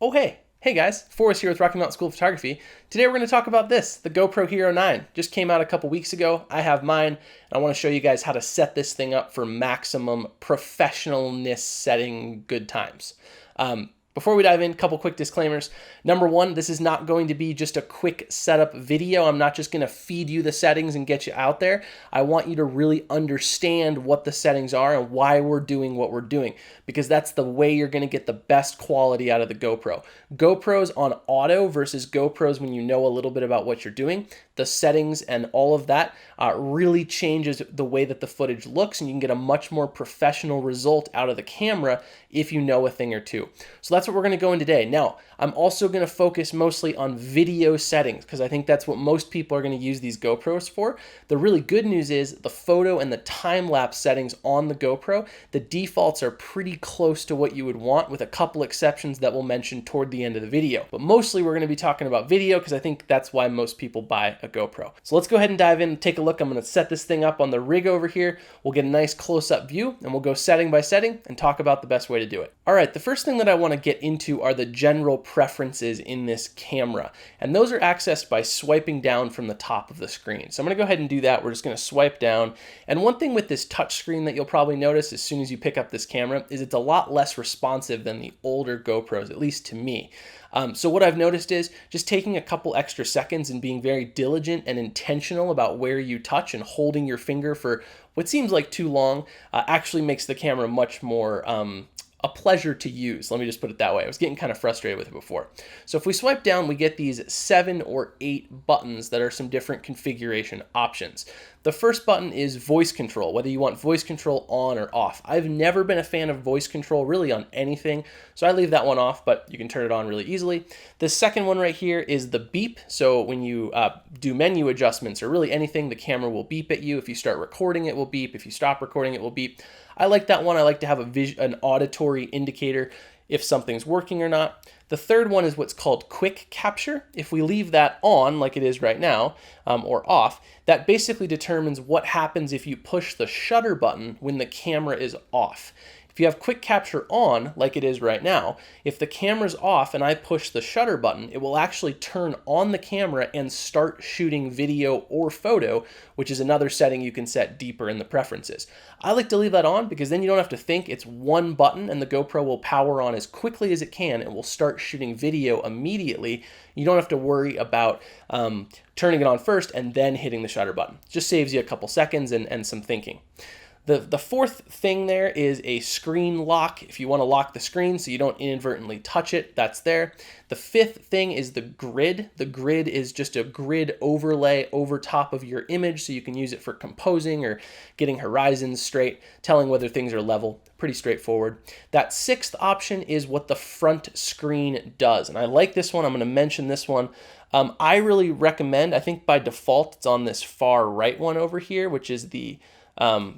Oh hey guys, Forrest here with Rocky Mountain School of Photography. Today we're going to talk about this, the GoPro Hero 9. Just came out a couple weeks ago. I have mine, and I want to show you guys how to set this thing up for maximum professionalness setting good times. Before we dive in, a couple quick disclaimers. Number one, this is not going to be just a quick setup video. I'm not just going to feed you the settings and get you out there. I want you to really understand what the settings are and why we're doing what we're doing, because that's the way you're going to get the best quality out of the GoPro. GoPros on auto versus GoPros when you know a little bit about what you're doing. The settings and all of that really changes the way that the footage looks, and you can get a much more professional result out of the camera if you know a thing or two. So that's what we're going to go in today. Now, I'm also going to focus mostly on video settings because I think that's what most people are going to use these GoPros for. The really good news is the photo and the time-lapse settings on the GoPro, the defaults are pretty close to what you would want, with a couple exceptions that we'll mention toward the end of the video. But mostly we're going to be talking about video because I think that's why most people buy a GoPro. So let's go ahead and dive in and take a look. I'm going to set this thing up on the rig over here. We'll get a nice close-up view and we'll go setting by setting and talk about the best way to do it. All right, the first thing that I want to get into are the general preferences in this camera, and those are accessed by swiping down from the top of the screen. So I'm going to go ahead and do that. We're just going to swipe down, and one thing with this touch screen that you'll probably notice as soon as you pick up this camera is it's a lot less responsive than the older GoPros, at least to me. So what I've noticed is just taking a couple extra seconds and being very diligent and intentional about where you touch and holding your finger for what seems like too long actually makes the camera much more a pleasure to use. Let me just put it that way. I was getting kind of frustrated with it before. So if we swipe down, we get these 7 or 8 buttons that are some different configuration options. The first button is voice control, whether you want voice control on or off. I've never been a fan of voice control really on anything, so I leave that one off, but you can turn it on really easily. The second one right here is the beep. So when you do menu adjustments or really anything, the camera will beep at you. If you start recording, it will beep. If you stop recording, it will beep. I like that one. I like to have an auditory indicator if something's working or not. The third one is what's called quick capture. If we leave that on like it is right now, or off, that basically determines what happens if you push the shutter button when the camera is off. If you have quick capture on, like it is right now, if the camera's off and I push the shutter button, it will actually turn on the camera and start shooting video or photo, which is another setting you can set deeper in the preferences. I like to leave that on because then you don't have to think. It's one button and the GoPro will power on as quickly as it can and will start shooting video immediately. You don't have to worry about turning it on first and then hitting the shutter button. It just saves you a couple seconds and some thinking. The fourth thing there is a screen lock. If you want to lock the screen so you don't inadvertently touch it, that's there. The fifth thing is the grid. The grid is just a grid overlay over top of your image so you can use it for composing or getting horizons straight, telling whether things are level. Pretty straightforward. That sixth option is what the front screen does, and I like this one. I'm going to mention this one. I really recommend, I think by default it's on this far right one over here, which is the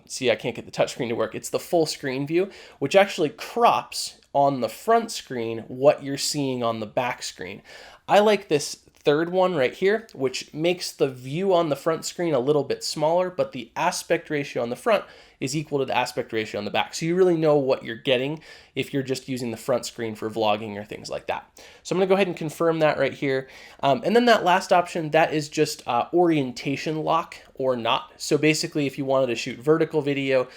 see, I can't get the touchscreen to work. It's the full screen view, which actually crops on the front screen what you're seeing on the back screen. I like this third one right here, which makes the view on the front screen a little bit smaller, but the aspect ratio on the front is equal to the aspect ratio on the back. So you really know what you're getting if you're just using the front screen for vlogging or things like that. So I'm gonna go ahead and confirm that right here. And then that last option, that is just orientation lock or not. So basically if you wanted to shoot vertical video,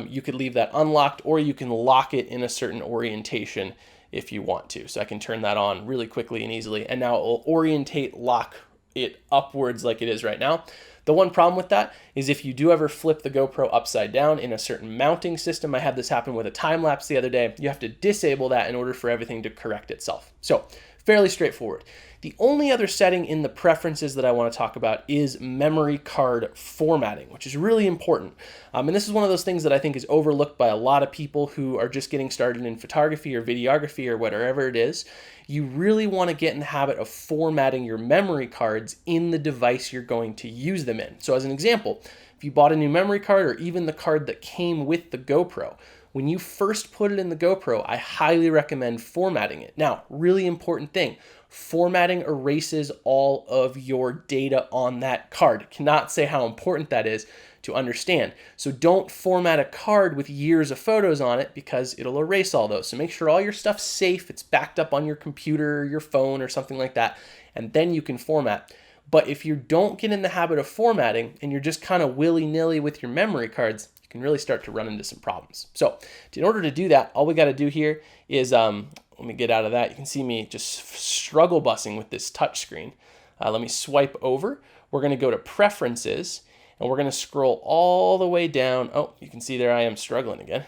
you could leave that unlocked, or you can lock it in a certain orientation if you want to. So I can turn that on really quickly and easily, and now it will orientate lock it upwards like it is right now. The one problem with that is if you do ever flip the GoPro upside down in a certain mounting system, I had this happen with a time lapse the other day, you have to disable that in order for everything to correct itself. So fairly straightforward. The only other setting in the preferences that I want to talk about is memory card formatting, which is really important. And this is one of those things that I think is overlooked by a lot of people who are just getting started in photography or videography or whatever it is. You really want to get in the habit of formatting your memory cards in the device you're going to use them in. So as an example, if you bought a new memory card or even the card that came with the GoPro, when you first put it in the GoPro, I highly recommend formatting it. Now, really important thing, formatting erases all of your data on that card. Cannot say how important that is to understand. So don't format a card with years of photos on it because it'll erase all those. So make sure all your stuff's safe, it's backed up on your computer, your phone, or something like that, and then you can format. But if you don't get in the habit of formatting and you're just kind of willy-nilly with your memory cards, you can really start to run into some problems. So in order to do that, all we got to do here is, let me get out of that. You can see me just struggle bussing with this touch screen. Let me swipe over. We're going to go to Preferences, and we're going to scroll all the way down. Oh, you can see there I am struggling again.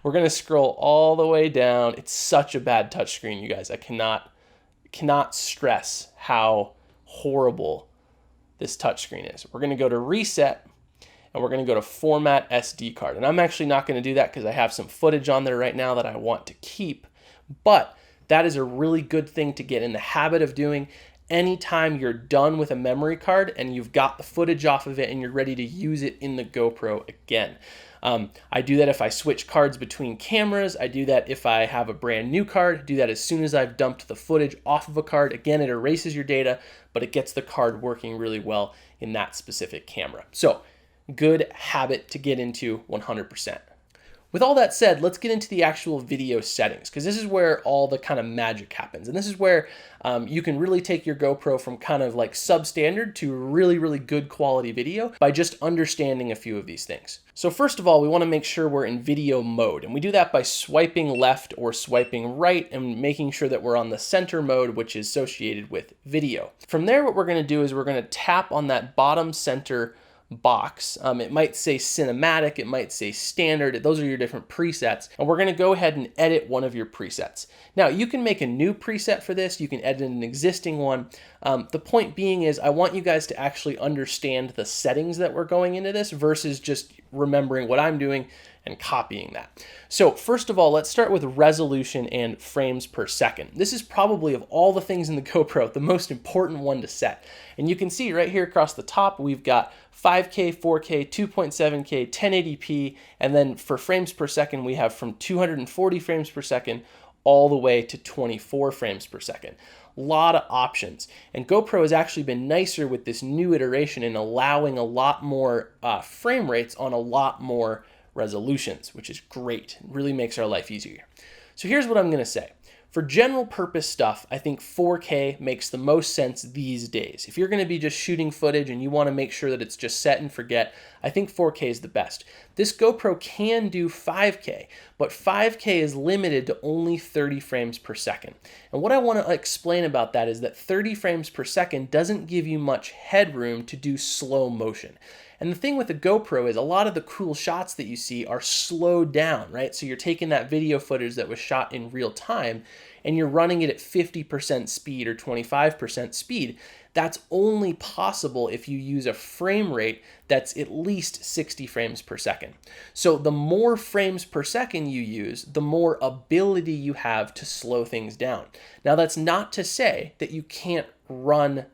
We're going to scroll all the way down. It's such a bad touch screen, you guys. I cannot stress how horrible this touch screen is. We're going to go to Reset, and we're going to go to Format SD card. And I'm actually not going to do that because I have some footage on there right now that I want to keep. But that is a really good thing to get in the habit of doing. Anytime you're done with a memory card and you've got the footage off of it and you're ready to use it in the GoPro again. I do that if I switch cards between cameras. I do that if I have a brand new card. I do that as soon as I've dumped the footage off of a card. Again, it erases your data, but it gets the card working really well in that specific camera. So good habit to get into 100%. With all that said, let's get into the actual video settings, because this is where all the kind of magic happens. And this is where you can really take your GoPro from kind of like substandard to really, really good quality video by just understanding a few of these things. So first of all, we want to make sure we're in video mode. And we do that by swiping left or swiping right and making sure that we're on the center mode, which is associated with video. From there, what we're going to do is we're going to tap on that bottom center box. It might say cinematic, it might say standard. Those are your different presets. And we're going to go ahead and edit one of your presets. Now you can make a new preset for this. You can edit an existing one. The point being is I want you guys to actually understand the settings that we're going into this versus just remembering what I'm doing and copying that. So first of all, let's start with resolution and frames per second. This is probably, of all the things in the GoPro, the most important one to set. And you can see right here across the top, we've got 5K, 4K, 2.7K, 1080p, and then for frames per second, we have from 240 frames per second all the way to 24 frames per second. A lot of options. And GoPro has actually been nicer with this new iteration in allowing a lot more frame rates on a lot more resolutions, which is great. It really makes our life easier. So here's what I'm going to say. For general purpose stuff, I think 4K makes the most sense these days. If you're going to be just shooting footage and you want to make sure that it's just set and forget, I think 4K is the best. This GoPro can do 5K, but 5K is limited to only 30 frames per second. And what I want to explain about that is that 30 frames per second doesn't give you much headroom to do slow motion. And the thing with the GoPro is a lot of the cool shots that you see are slowed down, right? So you're taking that video footage that was shot in real time and you're running it at 50% speed or 25% speed. That's only possible if you use a frame rate that's at least 60 frames per second. So the more frames per second you use, the more ability you have to slow things down. Now that's not to say that you can't run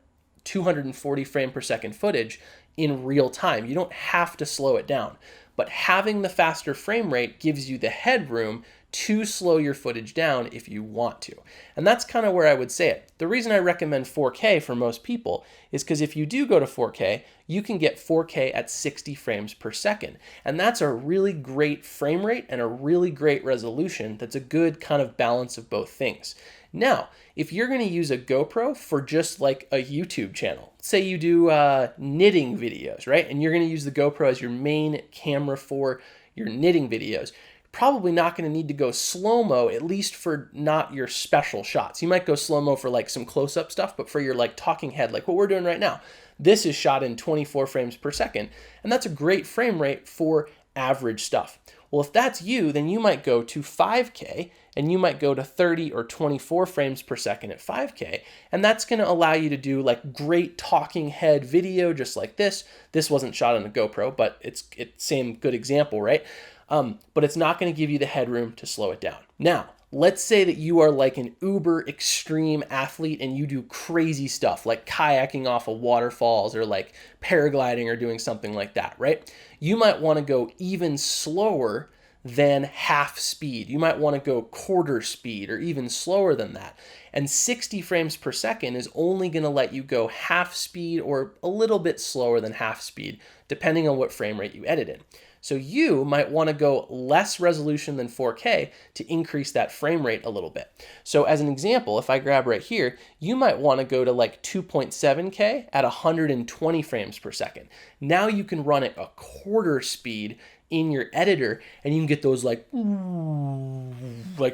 240 frame per second footage in real time. You don't have to slow it down, but having the faster frame rate gives you the headroom to slow your footage down if you want to. And that's kind of where I would say it. The reason I recommend 4K for most people is because if you do go to 4K, you can get 4K at 60 frames per second. And that's a really great frame rate and a really great resolution that's a good kind of balance of both things. Now, if you're going to use a GoPro for just like a YouTube channel, say you do knitting videos, right? And you're going to use the GoPro as your main camera for your knitting videos, probably not going to need to go slow-mo, at least for not your special shots. You might go slow-mo for like some close-up stuff, but for your like talking head, like what we're doing right now, this is shot in 24 frames per second. And that's a great frame rate for average stuff. Well, if that's you, then you might go to 5K and you might go to 30 or 24 frames per second at 5K. And that's going to allow you to do like great talking head video just like this. This wasn't shot on a GoPro, but it's same good example, right? But it's not going to give you the headroom to slow it down. Now, let's say that you are like an uber extreme athlete and you do crazy stuff like kayaking off of waterfalls or like paragliding or doing something like that, right? You might want to go even slower than half speed. You might want to go quarter speed or even slower than that. And 60 frames per second is only going to let you go half speed or a little bit slower than half speed, depending on what frame rate you edit in. So you might want to go less resolution than 4K to increase that frame rate a little bit. So as an example, if I grab right here, you might want to go to like 2.7K at 120 frames per second. Now you can run it a quarter speed in your editor and you can get those like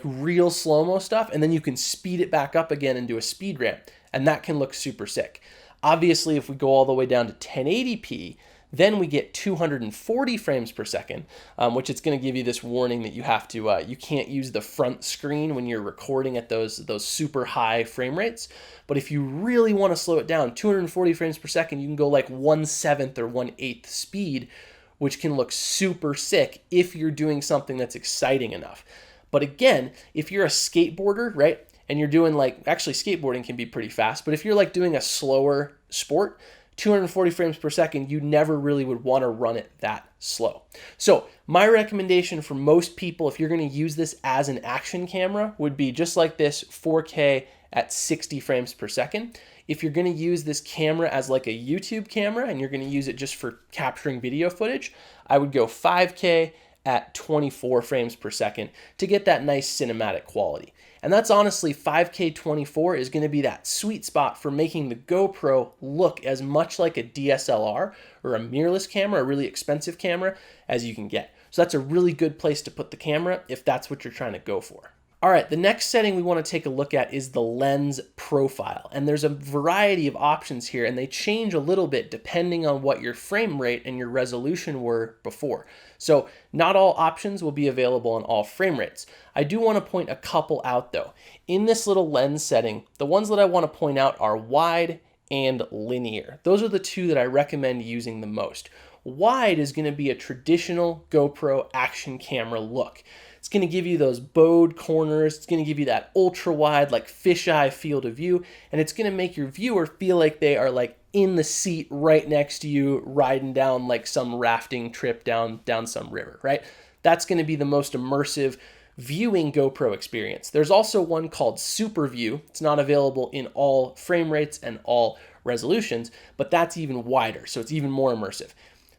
real slow-mo stuff, and then you can speed it back up again and do a speed ramp, and that can look super sick. Obviously, if we go all the way down to 1080p, then we get 240 frames per second, which it's going to give you this warning that you have to, you can't use the front screen when you're recording at those super high frame rates. But if you really want to slow it down, 240 frames per second, you can go like 1/7 or 1/8 speed, which can look super sick if you're doing something that's exciting enough. But again, if you're a skateboarder, right, and you're doing like, actually skateboarding can be pretty fast, but if you're like doing a slower sport, 240 frames per second, you never really would want to run it that slow. So my recommendation for most people, if you're going to use this as an action camera, would be just like this, 4K at 60 frames per second. If you're going to use this camera as like a YouTube camera and you're going to use it just for capturing video footage, I would go 5K at 24 frames per second to get that nice cinematic quality. And that's honestly, 5K 24 is going to be that sweet spot for making the GoPro look as much like a DSLR or a mirrorless camera, a really expensive camera, as you can get. So that's a really good place to put the camera if that's what you're trying to go for. All right, the next setting we want to take a look at is the lens profile. And there's a variety of options here, and they change a little bit depending on what your frame rate and your resolution were before. So not all options will be available on all frame rates. I do want to point a couple out though. In this little lens setting, the ones that I want to point out are wide and linear. Those are the two that I recommend using the most. Wide is going to be a traditional GoPro action camera look. It's going to give you those bowed corners. It's going to give you that ultra wide, like fisheye field of view. And it's going to make your viewer feel like they are like in the seat right next to you, riding down like some rafting trip down some river, right? That's going to be the most immersive viewing GoPro experience. There's also one called Super View. It's not available in all frame rates and all resolutions, but that's even wider, so it's even more immersive.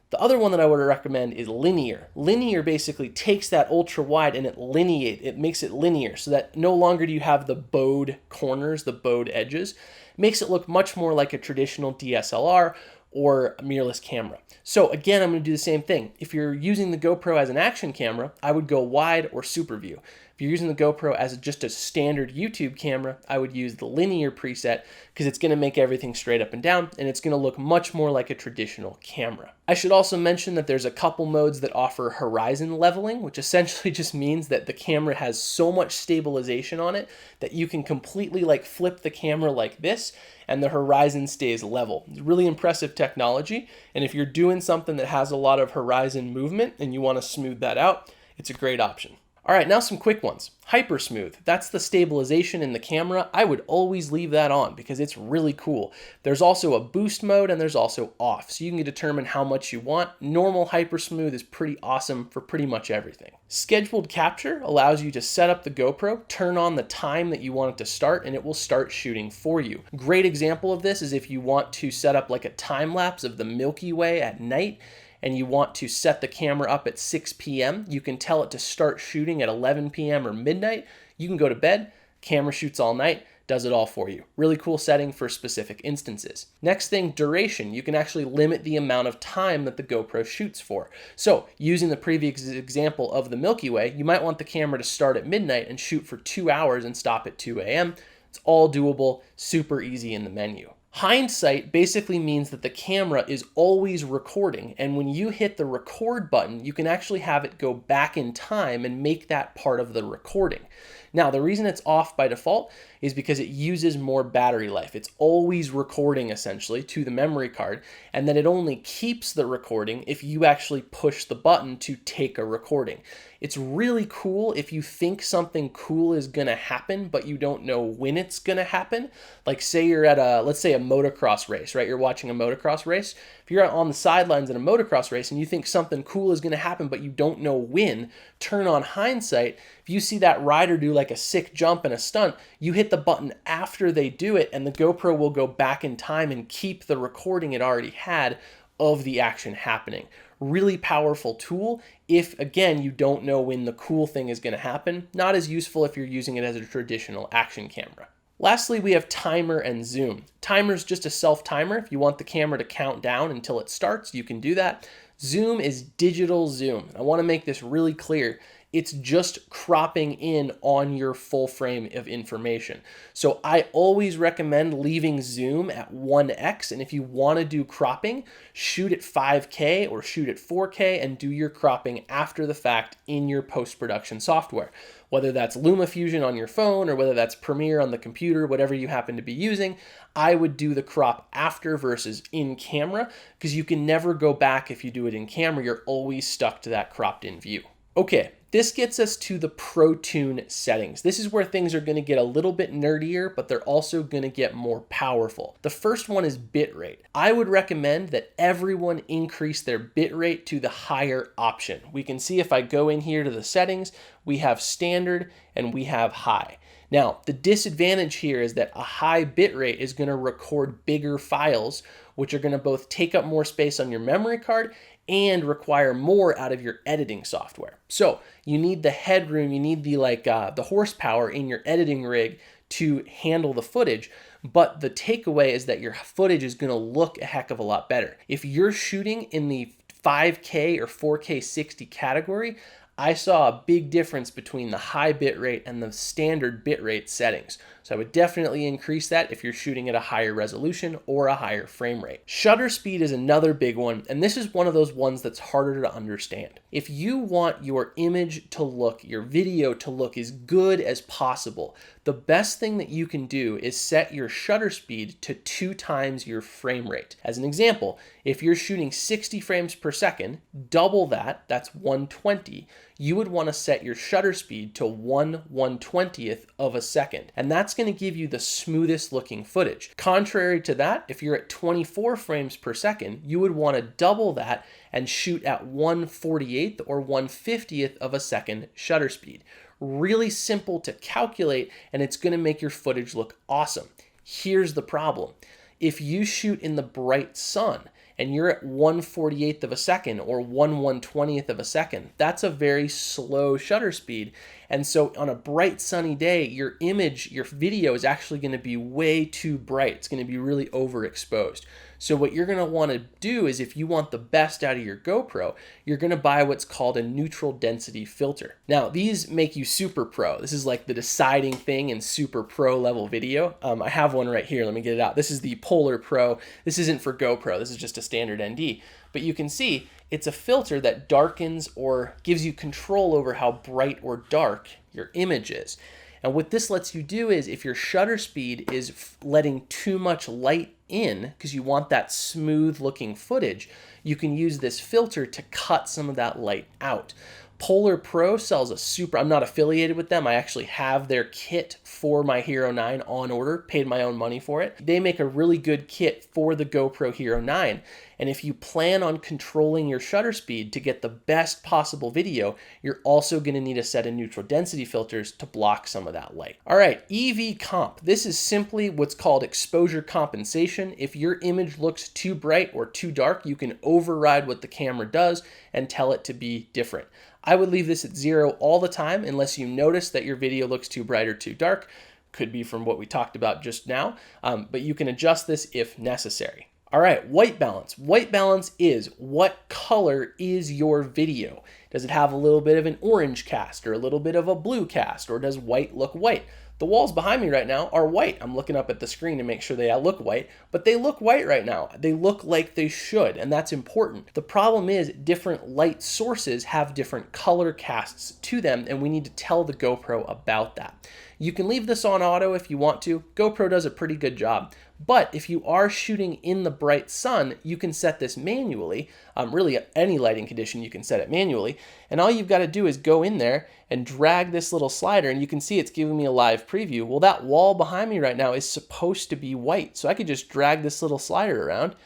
The other one that I would recommend is linear. Linear basically takes that ultra wide and it makes it linear so that no longer do you have the bowed corners, the bowed edges. It makes it look much more like a traditional DSLR or a mirrorless camera. So again, I'm going to do the same thing. If you're using the GoPro as an action camera, I would go wide or super view. If you're using the GoPro as just a standard YouTube camera, I would use the linear preset because it's going to make everything straight up and down and it's going to look much more like a traditional camera. I should also mention that there's a couple modes that offer horizon leveling, which essentially just means that the camera has so much stabilization on it that you can completely like flip the camera like this and the horizon stays level. It's really impressive technology, and if you're doing something that has a lot of horizon movement and you want to smooth that out, it's a great option. All right, now some quick ones. Hyper smooth, that's the stabilization in the camera. I would always leave that on because it's really cool. There's also a boost mode and there's also off, so you can determine how much you want. Normal hyper smooth is pretty awesome for pretty much everything. Scheduled capture allows you to set up the GoPro, turn on the time that you want it to start, and it will start shooting for you. Great example of this is if you want to set up like a time lapse of the Milky Way at night, and you want to set the camera up at 6 p.m., you can tell it to start shooting at 11 p.m. or midnight. You can go to bed, camera shoots all night, does it all for you. Really cool setting for specific instances. Next thing, duration. You can actually limit the amount of time that the GoPro shoots for. So using the previous example of the Milky Way, you might want the camera to start at midnight and shoot for 2 hours and stop at 2 a.m. It's all doable, super easy in the menu. Hindsight basically means that the camera is always recording, and when you hit the record button, you can actually have it go back in time and make that part of the recording. Now, the reason it's off by default is because it uses more battery life. It's always recording essentially to the memory card, and then it only keeps the recording if you actually push the button to take a recording. It's really cool if you think something cool is gonna happen, but you don't know when it's gonna happen. Like say you're at let's say a motocross race, right? You're watching a motocross race. If you're on the sidelines in a motocross race and you think something cool is gonna happen, but you don't know when, turn on hindsight. If you see that rider do like a sick jump and a stunt, you hit the button after they do it and the GoPro will go back in time and keep the recording it already had of the action happening. Really powerful tool if, again, you don't know when the cool thing is going to happen. Not as useful if you're using it as a traditional action camera. Lastly, we have timer and zoom. Timer is just a self-timer. If you want the camera to count down until it starts, you can do that. Zoom is digital zoom. I want to make this really clear. It's just cropping in on your full frame of information. So I always recommend leaving zoom at 1x, and if you want to do cropping, shoot at 5K or shoot at 4K and do your cropping after the fact in your post-production software. Whether that's LumaFusion on your phone or whether that's Premiere on the computer, whatever you happen to be using, I would do the crop after versus in camera because you can never go back if you do it in camera. You're always stuck to that cropped in view. Okay, this gets us to the ProTune settings. This is where things are going to get a little bit nerdier, but they're also going to get more powerful. The first one is bitrate. I would recommend that everyone increase their bitrate to the higher option. We can see if I go in here to the settings, we have standard and we have high. Now, the disadvantage here is that a high bitrate is going to record bigger files, which are going to both take up more space on your memory card and require more out of your editing software. So you need the headroom, you need the horsepower in your editing rig to handle the footage. But the takeaway is that your footage is going to look a heck of a lot better. If you're shooting in the 5K or 4K 60 category, I saw a big difference between the high bitrate and the standard bitrate settings. So I would definitely increase that if you're shooting at a higher resolution or a higher frame rate. Shutter speed is another big one, and this is one of those ones that's harder to understand. If you want your image to look, your video to look as good as possible, the best thing that you can do is set your shutter speed to 2 times your frame rate. As an example, if you're shooting 60 frames per second, double that, that's 120, you would want to set your shutter speed to 1/120th of a second. And that's going to give you the smoothest looking footage. Contrary to that, if you're at 24 frames per second, you would want to double that and shoot at 1/48th or 1/50th of a second shutter speed. Really simple to calculate, and it's going to make your footage look awesome. Here's the problem. If you shoot in the bright sun and you're at 1/48th of a second or 1/120th of a second, that's a very slow shutter speed. And so on a bright sunny day, your image, your video is actually going to be way too bright. It's going to be really overexposed. So what you're going to want to do is, if you want the best out of your GoPro, you're going to buy what's called a neutral density filter. Now, these make you super pro. This is like the deciding thing in super pro level video. I have one right here. Let me get it out. This is the Polar Pro. This isn't for GoPro. This is just a standard ND. But you can see it's a filter that darkens or gives you control over how bright or dark your image is. And what this lets you do is, if your shutter speed is letting too much light in, because you want that smooth looking footage, you can use this filter to cut some of that light out. Polar Pro sells a super, I'm not affiliated with them. I actually have their kit for my Hero 9 on order, paid my own money for it. They make a really good kit for the GoPro Hero 9. And if you plan on controlling your shutter speed to get the best possible video, you're also going to need a set of neutral density filters to block some of that light. All right, EV comp. This is simply what's called exposure compensation. If your image looks too bright or too dark, you can override what the camera does and tell it to be different. I would leave this at 0 all the time unless you notice that your video looks too bright or too dark. Could be from what we talked about just now, but you can adjust this if necessary. All right, white balance. White balance is what color is your video. Does it have a little bit of an orange cast or a little bit of a blue cast, or does white look white? The walls behind me right now are white. I'm looking up at the screen to make sure they look white, but they look white right now. They look like they should, and that's important. The problem is different light sources have different color casts to them, and we need to tell the GoPro about that. You can leave this on auto if you want to. GoPro does a pretty good job. But if you are shooting in the bright sun, you can set this manually. Really, any lighting condition, you can set it manually. And all you've got to do is go in there and drag this little slider, and you can see it's giving me a live preview. Well, that wall behind me right now is supposed to be white. So I could just drag this little slider around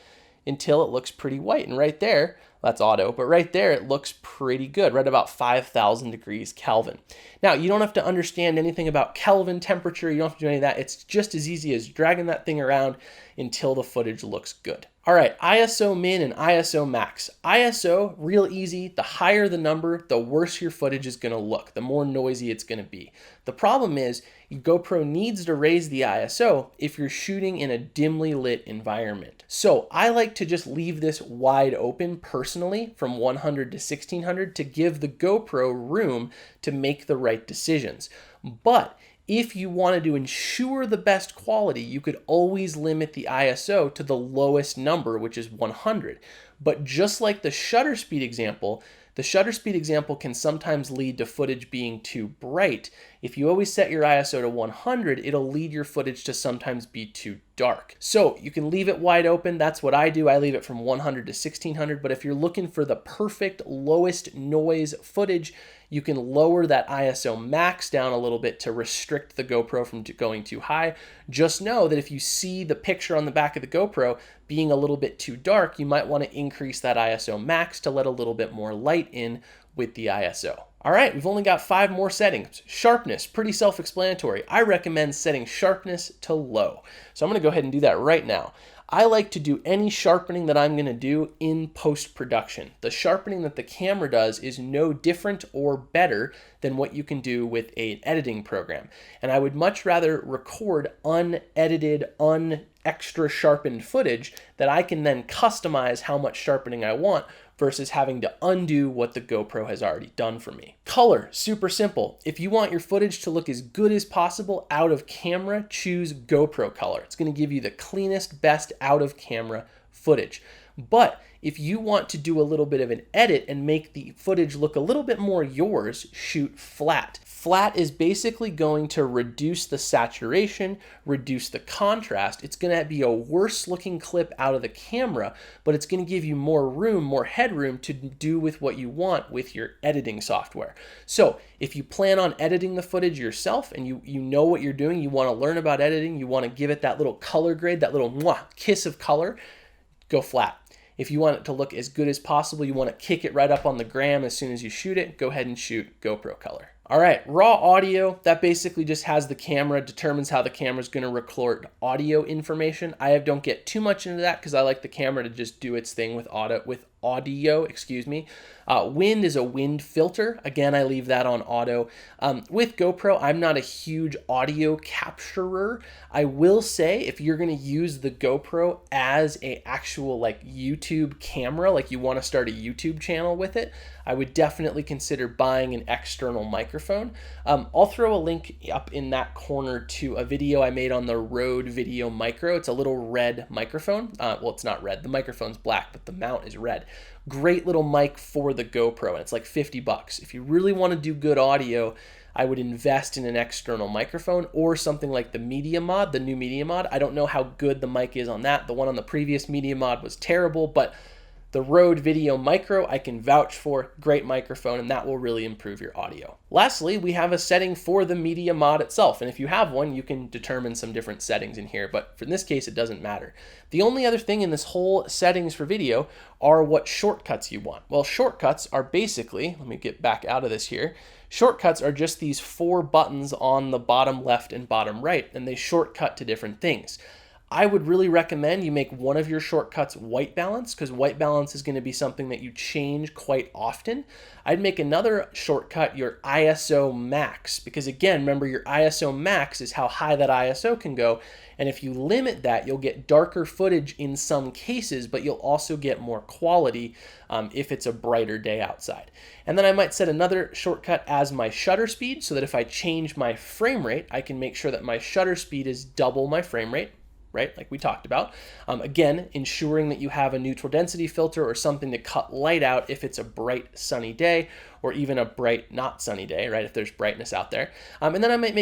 until it looks pretty white. And right there, that's auto, but right there it looks pretty good, right about 5,000 degrees Kelvin. Now, you don't have to understand anything about Kelvin temperature, you don't have to do any of that. It's just as easy as dragging that thing around until the footage looks good. All right, ISO min and ISO max. ISO, real easy. The higher the number, the worse your footage is gonna look, the more noisy it's gonna be. The problem is, GoPro needs to raise the ISO if you're shooting in a dimly lit environment. So I like to just leave this wide open personally from 100 to 1600 to give the GoPro room to make the right decisions. But if you wanted to ensure the best quality, you could always limit the ISO to the lowest number, which is 100. But just like the shutter speed example, the shutter speed example can sometimes lead to footage being too bright. If you always set your ISO to 100, it'll lead your footage to sometimes be too dark. So you can leave it wide open. That's what I do. I leave it from 100 to 1600. But if you're looking for the perfect lowest noise footage, you can lower that ISO max down a little bit to restrict the GoPro from going too high. Just know that if you see the picture on the back of the GoPro being a little bit too dark, you might want to increase that ISO max to let a little bit more light in with the ISO. All right, we've only got 5 more settings. Sharpness, pretty self-explanatory. I recommend setting sharpness to low. So I'm gonna go ahead and do that right now. I like to do any sharpening that I'm gonna do in post-production. The sharpening that the camera does is no different or better than what you can do with an editing program. And I would much rather record unedited, extra sharpened footage that I can then customize how much sharpening I want versus having to undo what the GoPro has already done for me. Color, super simple. If you want your footage to look as good as possible out of camera, choose GoPro color. It's gonna give you the cleanest, best out of camera footage. But if you want to do a little bit of an edit and make the footage look a little bit more yours, shoot flat. Flat is basically going to reduce the saturation, reduce the contrast. It's gonna be a worse looking clip out of the camera, but it's gonna give you more room, more headroom to do with what you want with your editing software. So if you plan on editing the footage yourself and you know what you're doing, you wanna learn about editing, you wanna give it that little color grade, that little kiss of color, go flat. If you want it to look as good as possible, you want to kick it right up on the gram as soon as you shoot it, go ahead and shoot GoPro color. All right, raw audio, that basically just has the camera, determines how the camera's gonna record audio information. I don't get too much into that because I like the camera to just do its thing with audio, Wind is a wind filter. Again, I leave that on auto. With GoPro, I'm not a huge audio capturer. I will say if you're gonna use the GoPro as a actual like YouTube camera, like you wanna start a YouTube channel with it, I would definitely consider buying an external microphone. I'll throw a link up in that corner to a video I made on the Rode Video Micro. It's a little red microphone. Well, it's not red. The microphone's black, but the mount is red. Great little mic for the GoPro, and it's like 50 bucks. If you really want to do good audio, I would invest in an external microphone or something like the Media Mod, the new Media Mod. I don't know how good the mic is on that. The one on the previous Media Mod was terrible, but the Rode Video Micro, I can vouch for, great microphone, and that will really improve your audio. Lastly, we have a setting for the Media Mod itself, and if you have one, you can determine some different settings in here, but in this case, it doesn't matter. The only other thing in this whole settings for video are what shortcuts you want. Well, shortcuts are basically, let me get back out of this here, shortcuts are just these 4 buttons on the bottom left and bottom right, and they shortcut to different things. I would really recommend you make one of your shortcuts white balance, because white balance is going to be something that you change quite often. I'd make another shortcut your ISO max, because again, remember your ISO max is how high that ISO can go. And if you limit that, you'll get darker footage in some cases, but you'll also get more quality if it's a brighter day outside. And then I might set another shortcut as my shutter speed, so that if I change my frame rate, I can make sure that my shutter speed is double my frame rate, right? Like we talked about. Again, ensuring that you have a neutral density filter or something to cut light out if it's a bright sunny day, or even a bright not sunny day, right? If there's brightness out there. And then I might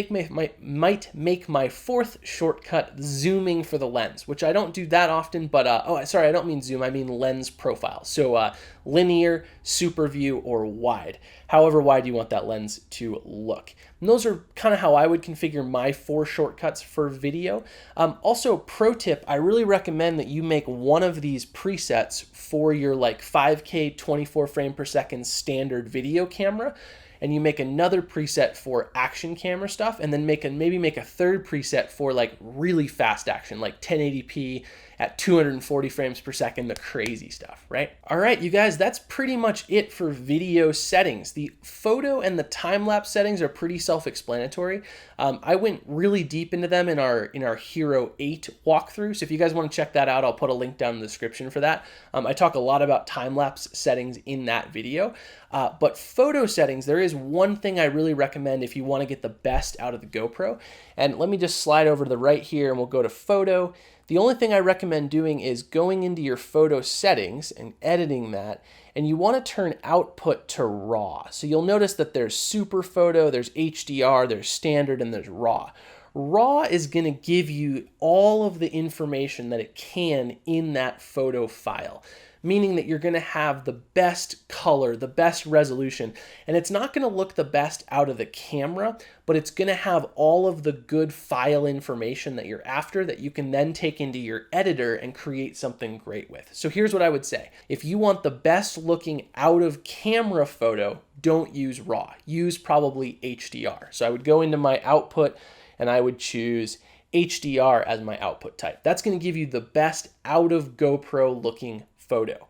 make my fourth shortcut zooming for the lens, which I don't do that often, but, oh, sorry, I don't mean zoom, I mean lens profile. So linear, super view, or wide. However wide you want that lens to look. And those are kind of how I would configure my 4 shortcuts for video. Also, pro tip, I really recommend that you make one of these presets for your like 5K 24 frame per second standard video camera, and you make another preset for action camera stuff, and then maybe make a third preset for like really fast action, like 1080p at 240 frames per second, the crazy stuff, right? All right, you guys, that's pretty much it for video settings. The photo and the time-lapse settings are pretty self-explanatory. I went really deep into them in our Hero 8 walkthrough, so if you guys want to check that out, I'll put a link down in the description for that. I talk a lot about time-lapse settings in that video. But photo settings, there is one thing I really recommend if you want to get the best out of the GoPro. And let me just slide over to the right here and we'll go to photo. The only thing I recommend doing is going into your photo settings and editing that. And you want to turn output to RAW. So you'll notice that there's super photo, there's HDR, there's standard, and there's RAW. RAW is going to give you all of the information that it can in that photo file, meaning that you're going to have the best color, the best resolution, and it's not going to look the best out of the camera, but it's going to have all of the good file information that you're after that you can then take into your editor and create something great with. So here's what I would say. If you want the best looking out of camera photo, don't use RAW. Use probably HDR. So I would go into my output and I would choose HDR as my output type. That's going to give you the best out of GoPro looking photo,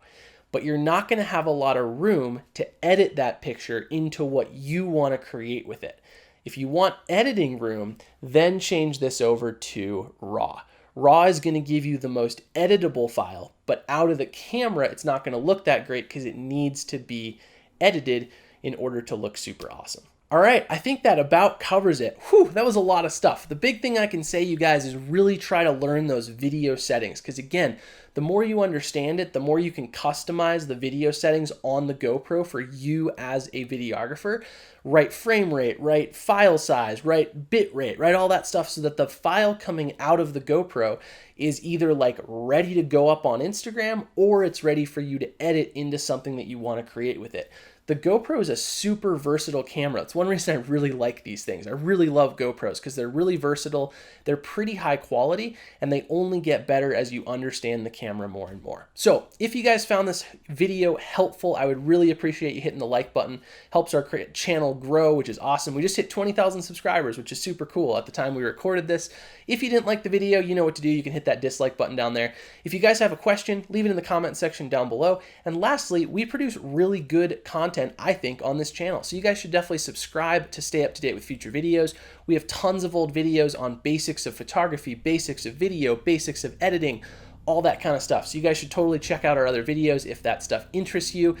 but you're not going to have a lot of room to edit that picture into what you want to create with it. If you want editing room, then change this over to RAW. RAW is going to give you the most editable file, but out of the camera, it's not going to look that great because it needs to be edited in order to look super awesome. All right, I think that about covers it. Whew, that was a lot of stuff. The big thing I can say, you guys, is really try to learn those video settings, because again, the more you understand it, the more you can customize the video settings on the GoPro for you as a videographer. Right frame rate, right file size, right bit rate, right, all that stuff, so that the file coming out of the GoPro is either like ready to go up on Instagram, or it's ready for you to edit into something that you want to create with it. The GoPro is a super versatile camera. It's one reason I really like these things. I really love GoPros because they're really versatile, they're pretty high quality, and they only get better as you understand the camera more and more. So if you guys found this video helpful, I would really appreciate you hitting the like button. Helps our channel grow, which is awesome. We just hit 20,000 subscribers, which is super cool at the time we recorded this. If you didn't like the video, you know what to do. You can hit that dislike button down there. If you guys have a question, leave it in the comment section down below. And lastly, we produce really good content, I think, on this channel. So you guys should definitely subscribe to stay up to date with future videos. We have tons of old videos on basics of photography, basics of video, basics of editing, all that kind of stuff. So you guys should totally check out our other videos if that stuff interests you.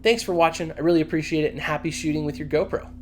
Thanks for watching. I really appreciate it, and happy shooting with your GoPro.